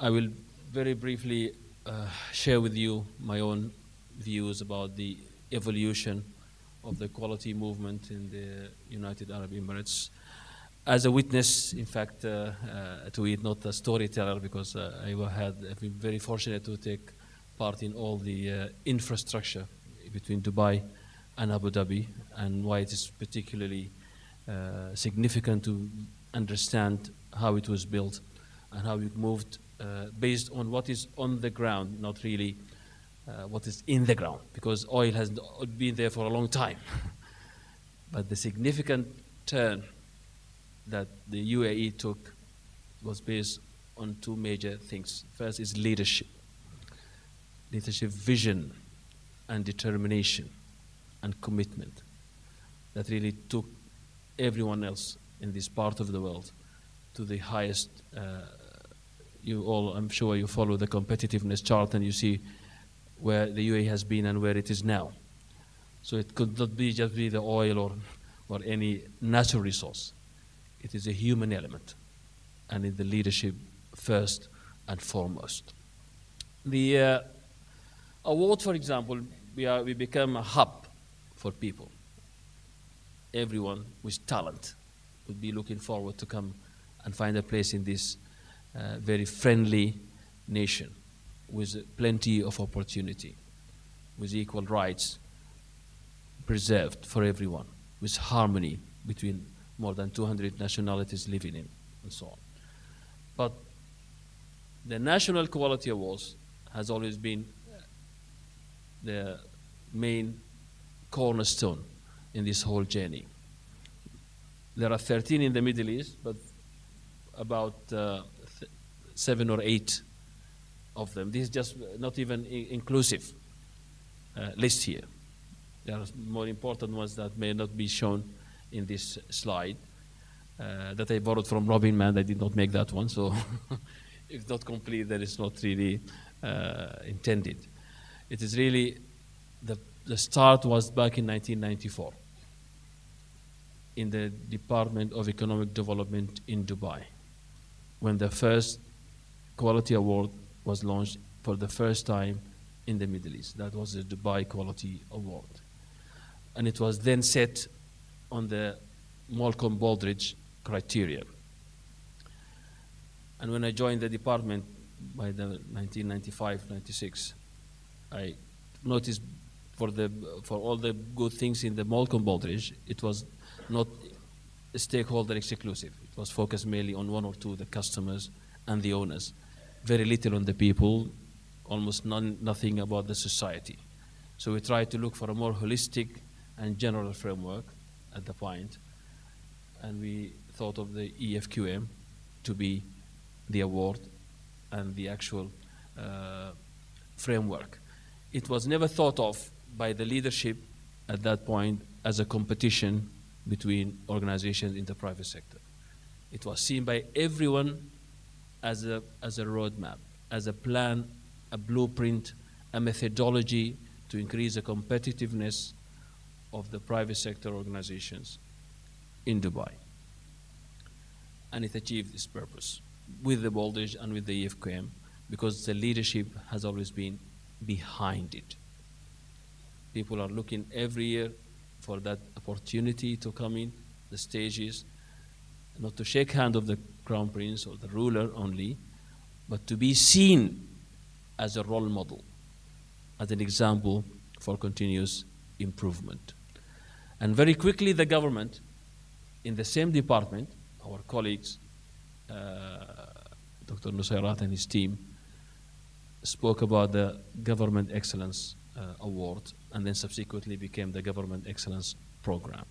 I will very briefly share with you my own views about the evolution of the quality movement in the United Arab Emirates. As a witness, in fact, to it, not a storyteller, because I've been very fortunate to take part in all the infrastructure between Dubai and Abu Dhabi, and why it is particularly significant to understand how it was built and how it moved based on what is on the ground, not really what is in the ground, because oil has been there for a long time. But the significant turn that the UAE took was based on two major things. First is leadership vision and determination and commitment that really took everyone else in this part of the world to the highest. You all, I'm sure you follow the competitiveness chart and you see where the UAE has been and where it is now. So it could not be just be the oil or any natural resource. It is a human element, and in the leadership first and foremost. The award, for example, we become a hub for people. Everyone with talent would be looking forward to come and find a place in this very friendly nation with plenty of opportunity, with equal rights preserved for everyone, with harmony between more than 200 nationalities living in, and so on. But the National Quality Awards has always been the main cornerstone in this whole journey. There are 13 in the Middle East, but about 7 or 8 of them. This is just not even inclusive list here. There are more important ones that may not be shown in this slide that I borrowed from Robin Mann. I did not make that one, so if not complete, then it's not really intended. It is really, the start was back in 1994 in the Department of Economic Development in Dubai, when the first Quality Award was launched for the first time in the Middle East. That was the Dubai Quality Award. And it was then set on the Malcolm Baldrige criteria. And when I joined the department by the 1995-96, I noticed for all the good things in the Malcolm Baldrige, it was not stakeholder exclusive. It was focused mainly on one or two, the customers and the owners. Very little on the people, almost nothing about the society. So we tried to look for a more holistic and general framework at the point, and we thought of the EFQM to be the award and the actual framework. It was never thought of by the leadership at that point as a competition between organizations in the private sector. It was seen by everyone as a roadmap, as a plan, a blueprint, a methodology to increase the competitiveness of the private sector organizations in Dubai. And it achieved its purpose with the Baldrige and with the EFQM, because the leadership has always been behind it. People are looking every year for that opportunity to come in, the stages, not to shake hand of the crown prince or the ruler only, but to be seen as a role model, as an example for continuous improvement. And very quickly the government, in the same department, our colleagues, Dr. Nusayrat and his team, spoke about the Government Excellence Award, and then subsequently became the Government Excellence Program,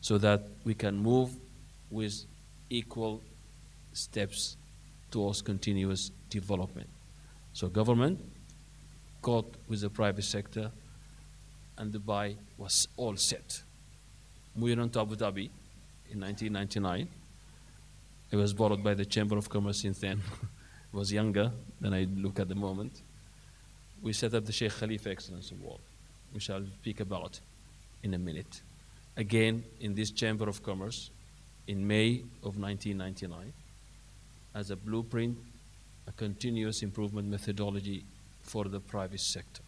so that we can move with equal steps towards continuous development. So government caught with the private sector, and Dubai was all set. Moving on to Abu Dhabi in 1999, it was borrowed by the Chamber of Commerce since then. I was younger than I look at the moment. We set up the Sheikh Khalifa Excellence Award, which I'll speak about in a minute. Again, in this Chamber of Commerce, in May of 1999, as a blueprint, a continuous improvement methodology for the private sector.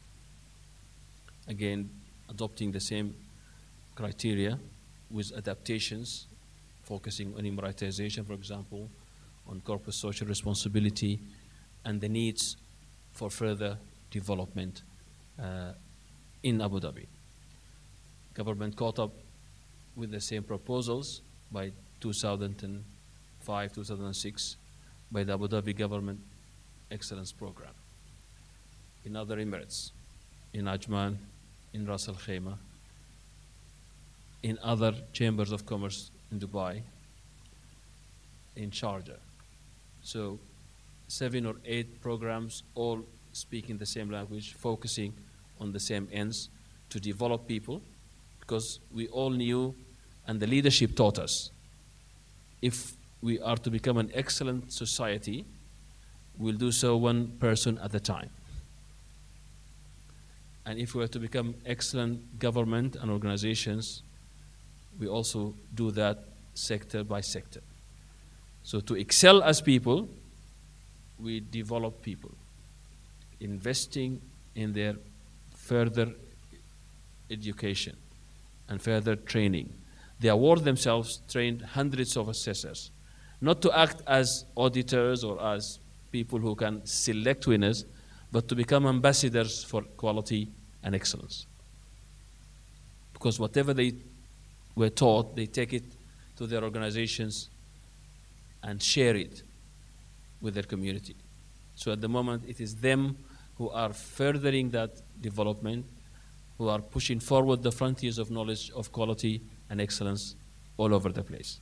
Again, adopting the same criteria with adaptations, focusing on emiratization, for example, on corporate social responsibility, and the needs for further development in Abu Dhabi. Government caught up with the same proposals by 2005, 2006, by the Abu Dhabi Government Excellence Program. In other Emirates, in Ajman, in Ras Al Khaimah, in other chambers of commerce in Dubai, in Sharjah. So 7 or 8 programs, all speaking the same language, focusing on the same ends to develop people, because we all knew, and the leadership taught us, if we are to become an excellent society, we'll do so one person at a time. And if we are to become excellent government and organizations, we also do that sector by sector. So to excel as people, we develop people, investing in their further education and further training. They award themselves, trained hundreds of assessors, not to act as auditors or as people who can select winners, but to become ambassadors for quality and excellence. Because whatever they were taught, they take it to their organizations and share it with their community. So at the moment, it is them who are furthering that development, who are pushing forward the frontiers of knowledge, of quality and excellence all over the place.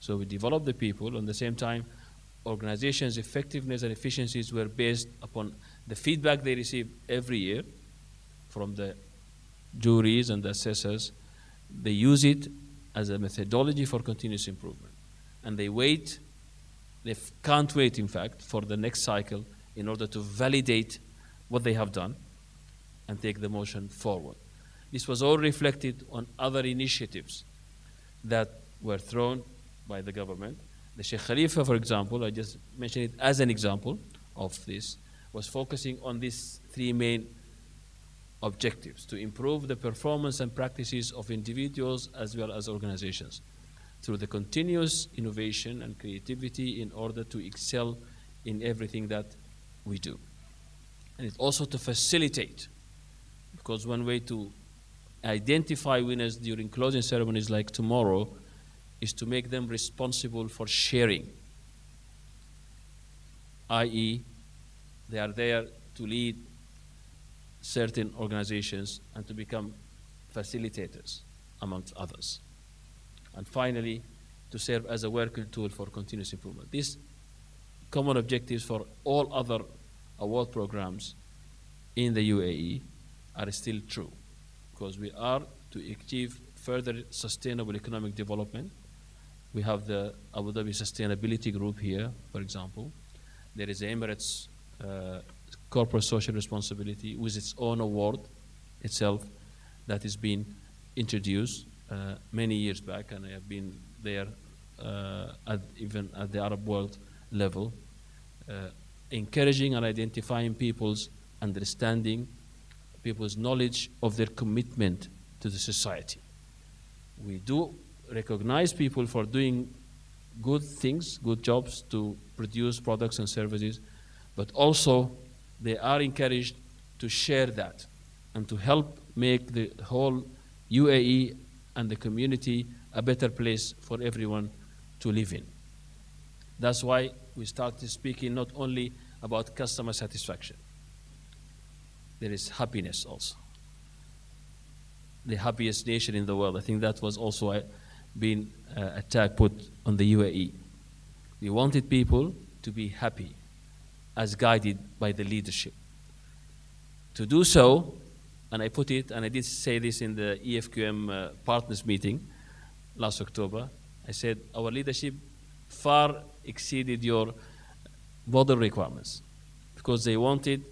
So we develop the people. At the same time, organizations' effectiveness and efficiencies were based upon the feedback they receive every year from the juries and the assessors. They use it as a methodology for continuous improvement. And they wait, they can't wait, in fact, for the next cycle in order to validate what they have done and take the motion forward. This was all reflected on other initiatives that were thrown by the government. The Sheikh Khalifa, for example, I just mentioned it as an example of this, was focusing on these 3 main objectives: to improve the performance and practices of individuals as well as organizations through the continuous innovation and creativity in order to excel in everything that we do. And it's also to facilitate, because one way to identify winners during closing ceremonies like tomorrow is to make them responsible for sharing, i.e., they are there to lead certain organizations and to become facilitators amongst others. And finally, to serve as a working tool for continuous improvement. These common objectives for all other award programs in the UAE are still true, because we are to achieve further sustainable economic development. We have the Abu Dhabi Sustainability Group here, for example. There is the Emirates Corporate Social Responsibility with its own award itself that has been introduced many years back, and I have been there even at the Arab world level, encouraging and identifying people's understanding, people's knowledge of their commitment to the society. We do recognize people for doing good things, good jobs to produce products and services, but also they are encouraged to share that and to help make the whole UAE and the community a better place for everyone to live in. That's why we started speaking not only about customer satisfaction. There is happiness also. The happiest nation in the world. I think that was also been a tag put on the UAE. We wanted people to be happy as guided by the leadership. To do so, and I put it, and I did say this in the EFQM partners meeting last October, I said our leadership far exceeded your model requirements, because they wanted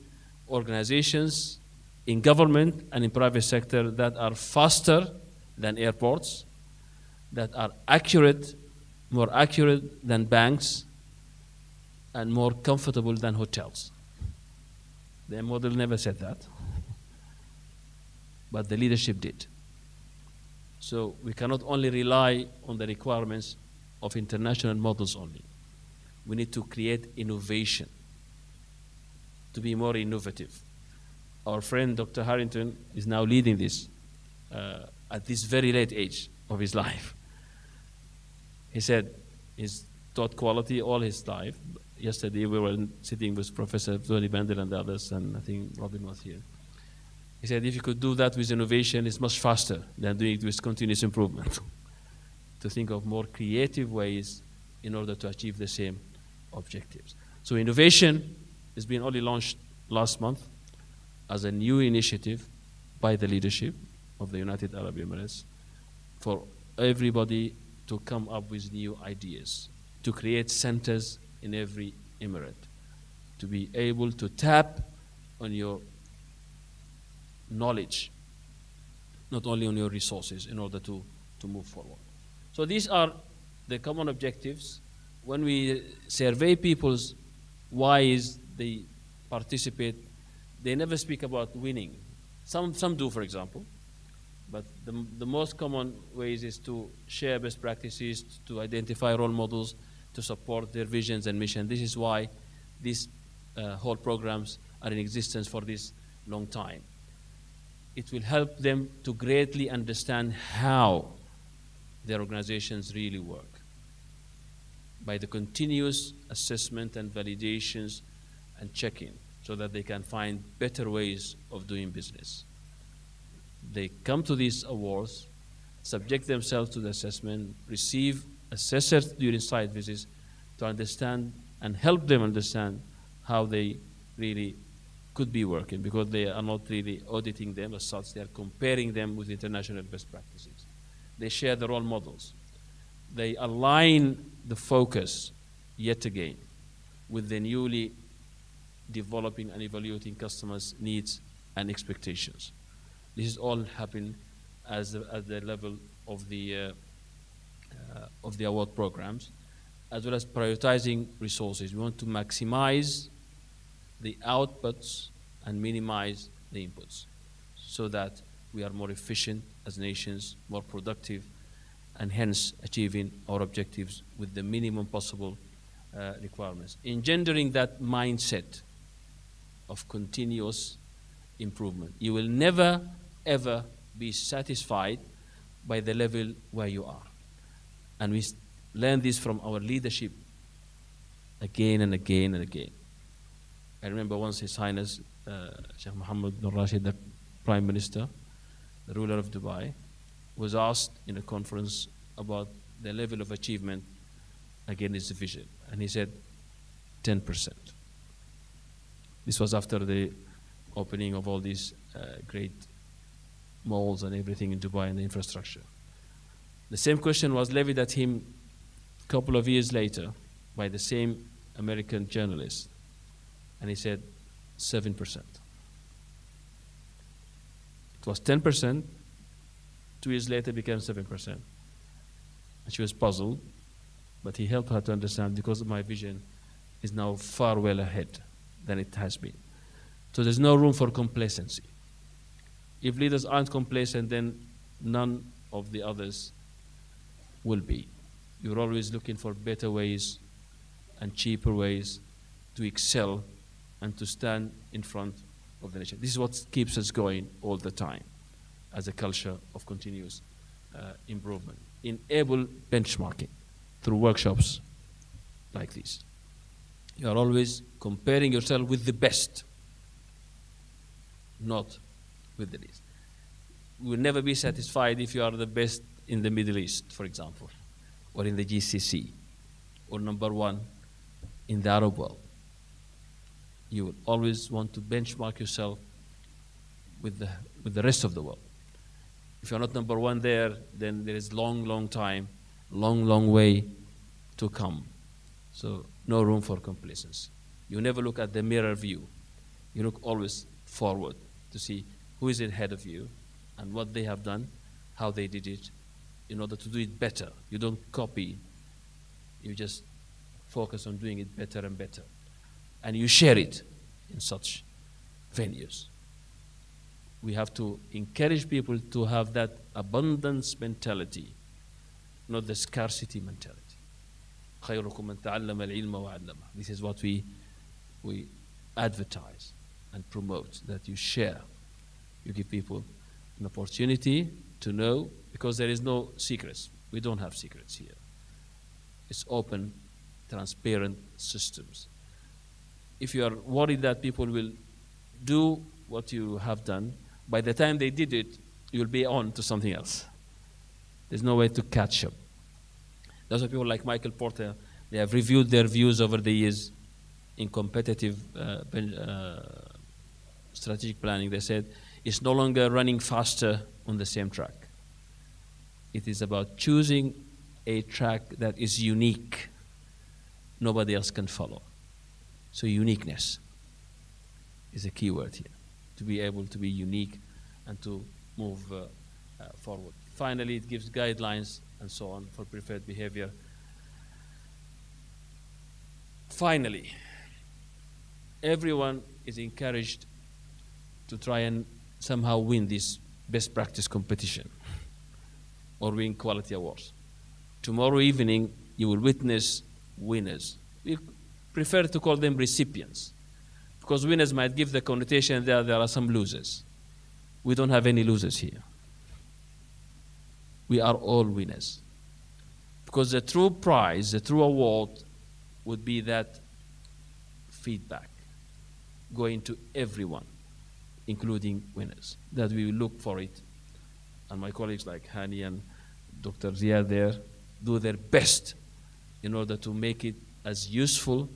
organizations in government and in private sector that are faster than airports, that are accurate, more accurate than banks, and more comfortable than hotels. The model never said that, but the leadership did. So we cannot only rely on the requirements of international models only. We need to create innovation, to be more innovative. Our friend Dr. Harrington is now leading this at this very late age of his life. He said he's taught quality all his life. Yesterday we were sitting with Professor Tony Bendel and the others, and I think Robin was here. He said if you could do that with innovation, it's much faster than doing it with continuous improvement. To think of more creative ways in order to achieve the same objectives. So innovation has been only launched last month as a new initiative by the leadership of the United Arab Emirates for everybody to come up with new ideas, to create centers in every emirate, to be able to tap on your knowledge, not only on your resources, in order to move forward. So these are the common objectives. When we survey people's whys they participate, they never speak about winning. Some do, for example, but the most common ways is to share best practices, to identify role models, to support their visions and mission. This is why these whole programs are in existence for this long time. It will help them to greatly understand how their organizations really work by the continuous assessment and validations and checking, so that they can find better ways of doing business. They come to these awards, subject themselves to the assessment, receive assessors during site visits to understand and help them understand how they really could be working, because they are not really auditing them as such, they are comparing them with international best practices. They share the role models. They align the focus, yet again, with the newly developing and evaluating customers' needs and expectations. This is all happening at the level of the award programs, as well as prioritizing resources. We want to maximize the outputs and minimize the inputs, so that we are more efficient as nations, more productive, and hence achieving our objectives with the minimum possible requirements. Engendering that mindset of continuous improvement. You will never, ever be satisfied by the level where you are. And we learn this from our leadership again and again and again. I remember once His Highness Sheikh Mohammed bin Rashid, the Prime Minister, the ruler of Dubai, was asked in a conference about the level of achievement against his vision. And he said 10%. This was after the opening of all these great malls and everything in Dubai and the infrastructure. The same question was levied at him a couple of years later by the same American journalist. And he said 7%. It was 10%, 2 years later became 7%. And she was puzzled, but he helped her to understand, because my vision is now far well ahead than it has been. So there's no room for complacency. If leaders aren't complacent, then none of the others will be. You're always looking for better ways and cheaper ways to excel and to stand in front of the nation. This is what keeps us going all the time as a culture of continuous improvement. Enable benchmarking through workshops like this. You are always comparing yourself with the best, not with the least. You will never be satisfied if you are the best in the Middle East, for example, or in the GCC, or #1 in the Arab world. You will always want to benchmark yourself with the rest of the world. If you're not #1 there, then there is long time, long way to come. So no room for complacency. You never look at the mirror view. You look always forward to see who is ahead of you and what they have done, how they did it, in order to do it better. You don't copy, you just focus on doing it better and better. And you share it in such venues. We have to encourage people to have that abundance mentality, not the scarcity mentality. خيركم من تعلم العلم وعلمه. This is what we advertise and promote, that you share. You give people an opportunity to know, because there is no secrets. We don't have secrets here. It's open, transparent systems. If you are worried that people will do what you have done, by the time they did it, you'll be on to something else. There's no way to catch up. Those are people like Michael Porter. They have reviewed their views over the years in competitive strategic planning. They said it's no longer running faster on the same track. It is about choosing a track that is unique. Nobody else can follow. So uniqueness is a key word here, to be able to be unique and to move forward. Finally, it gives guidelines and so on for preferred behavior. Finally, everyone is encouraged to try and somehow win this best practice competition or win quality awards. Tomorrow evening, you will witness winners. We prefer to call them recipients, because winners might give the connotation that there are some losers. We don't have any losers here. We are all winners. Because the true prize, the true award, would be that feedback going to everyone, including winners, that we will look for it. And my colleagues like Hani and Dr. Ziad there do their best in order to make it as useful,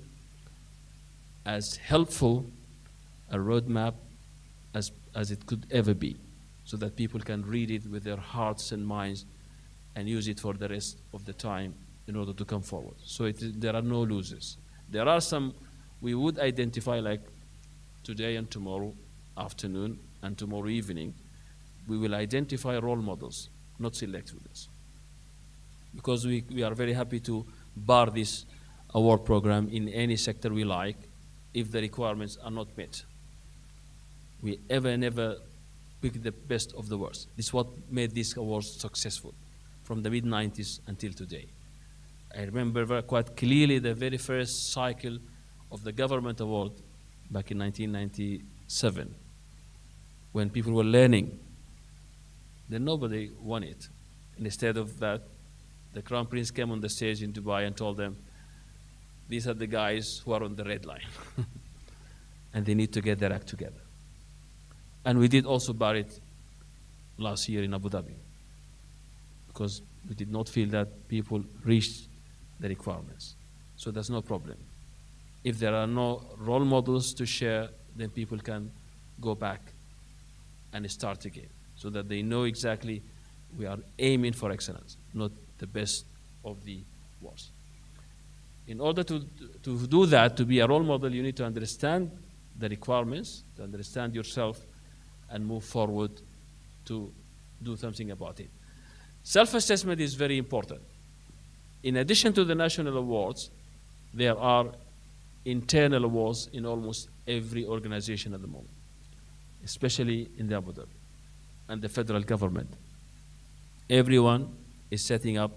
as helpful a roadmap as it could ever be, so that people can read it with their hearts and minds and use it for the rest of the time in order to come forward. So there are no losers. There are some we would identify, like today and tomorrow afternoon and tomorrow evening. We will identify role models, not select winners. Because we are very happy to bar this award program in any sector we like if the requirements are not met. We never pick the best of the worst. This is what made these awards successful from the mid-90s until today. I remember quite clearly the very first cycle of the government award back in 1997, when people were learning. Then nobody won it. And instead of that, the Crown Prince came on the stage in Dubai and told them, these are the guys who are on the red line. And they need to get their act together. And we did also bar it last year in Abu Dhabi, because we did not feel that people reached the requirements. So there's no problem. If there are no role models to share, then people can go back and start again, so that they know exactly we are aiming for excellence, not the best of the worst. In order to do that, to be a role model, you need to understand the requirements, to understand yourself, and move forward to do something about it. Self-assessment is very important. In addition to the national awards, there are internal awards in almost every organization at the moment, especially in the Abu Dhabi and the federal government. Everyone is setting up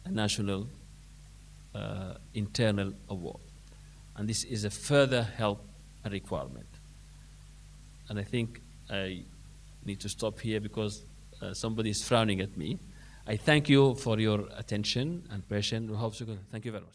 a national internal award. And this is a further help and requirement. And I think I need to stop here because somebody is frowning at me. I thank you for your attention and patience. Thank you very much.